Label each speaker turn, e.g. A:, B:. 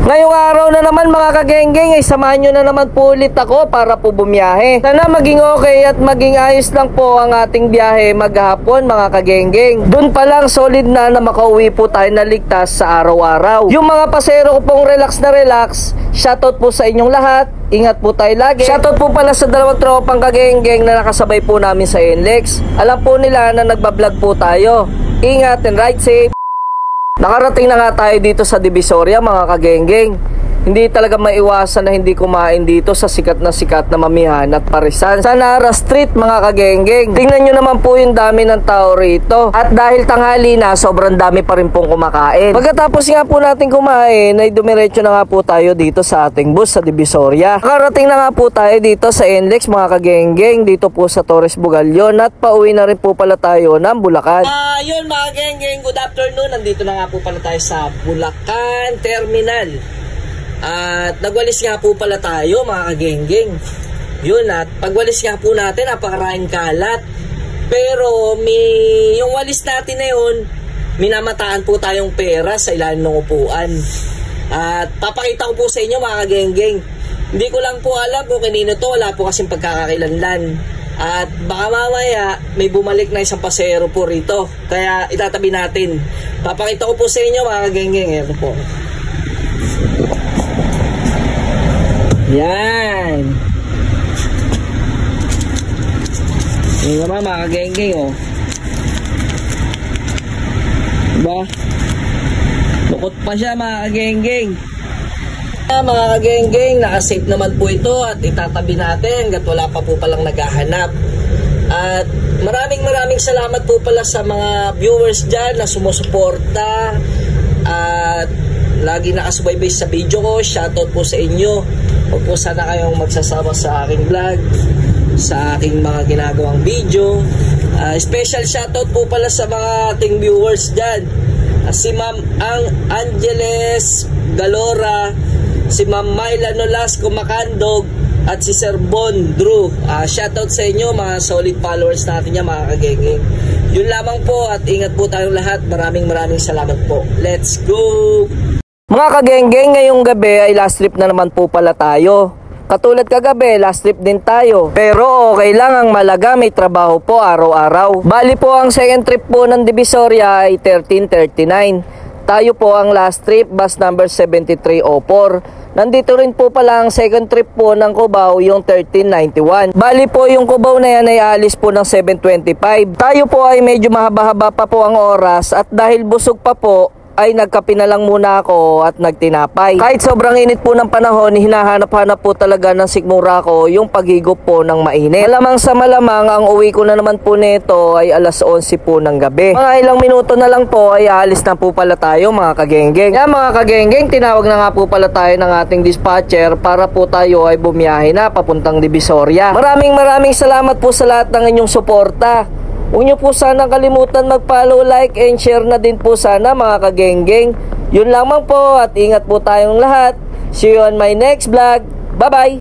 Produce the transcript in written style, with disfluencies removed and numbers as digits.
A: Ngayong araw na naman mga kagenggeng ay samahan nyo na naman po ulit ako para po bumiyahe. Sana maging okay at maging ayos lang po ang ating biyahe maghapon mga kagenggeng. Doon pa lang solid na makauwi po tayo na ligtas sa araw-araw. Yung mga pasero ko pong relax na relax, shoutout po sa inyong lahat. Ingat po tayo lagi. Shoutout po pala sa dalawang tropang kagenggeng na nakasabay po namin sa NLEX. Alam po nila na nagbablog po tayo. Ingat and ride safe. Nakarating na nga tayo dito sa Divisoria mga kagenggeng. Hindi talaga maiwasan na hindi kumain dito sa sikat na mamihan at parisan sa Nara Street mga kagenggeng. Tingnan nyo naman po yung dami ng tao rito. At dahil tanghali na, sobrang dami pa rin pong kumakain. Pagkatapos nga po natin kumain, ay dumiretso na nga po tayo dito sa ating bus sa Divisoria. Nakarating na nga po tayo dito sa NLEX mga kagenggeng, dito po sa Torres Bugalyon. At pauwi na rin po pala tayo ng Bulacan. Yun mga kagenggeng, good afternoon. Nandito na nga po pala tayo sa Bulacan Terminal. At nagwalis nga po pala tayo mga kagenggeng. Yun, at pagwalis nga po natin napakaraming kalat. Pero yung walis natin na yun, minamataan po tayong pera sa ilalim ng upuan. At papakita ko po sa inyo mga kagenggeng. Hindi ko lang po alam kung kanino to, wala po kasing pagkakakilanlan. At baka mamaya may bumalik na isang pasero po rito, kaya itatabi natin. Papakita ko po sa inyo mga kagenggeng. Ito po. Yan. Yan naman mga kagenggeng oh. Diba? Lukot pa siya mga kagenggeng. Mga kagenggeng, nakasafe naman po ito at itatabi natin hanggat wala pa po palang naghahanap. At maraming salamat po pala sa mga viewers dyan na sumusuporta at lagi nakasubaybay sa video ko. Shoutout po sa inyo. Huwag po sana kayong magsasama sa aking vlog, sa aking mga ginagawang video. Special shoutout po pala sa mga ating viewers dyan. Si Ma'am Angeles Galora, si Ma'am Myla Nolasco Macandog, at si Sir Bon Drew. Shoutout sa inyo mga solid followers natin yan mga kagenggeng. Yun lamang po at ingat po tayong lahat. Maraming salamat po. Let's go! Mga kagenggeng, ngayong gabi ay last trip na naman po pala tayo. Katulad kagabi, last trip din tayo. Pero okay lang, ang malaga may trabaho po araw-araw. Bali po ang second trip po ng Divisoria ay 1339. Tayo po ang last trip, bus number 7304. Nandito rin po pala ang second trip po ng Cubao, yung 1391. Bali po yung Cubao na yan ay alis po ng 725. Tayo po ay medyo mahaba-haba pa po ang oras at dahil busog pa po, ay nagkape na lang muna ako at nagtinapay. Kahit sobrang init po ng panahon, hinahanap-hanap po talaga ng sikmura ko yung paghigop po ng mainit. Malamang sa malamang, ang uwi ko na naman po nito ay alas 11 po ng gabi. Mga ilang minuto na lang po ay aalis na po pala tayo mga kagenggeng. Yan mga kagenggeng, tinawag na nga po pala tayo ng ating dispatcher para po tayo ay bumiyahe na papuntang Divisoria. Maraming salamat po sa lahat ng inyong suporta. Huwag nyo po sana kalimutan mag-follow, like, and share na din po sana mga kagenggeng. Yun lamang po at ingat po tayong lahat. See you on my next vlog. Bye-bye!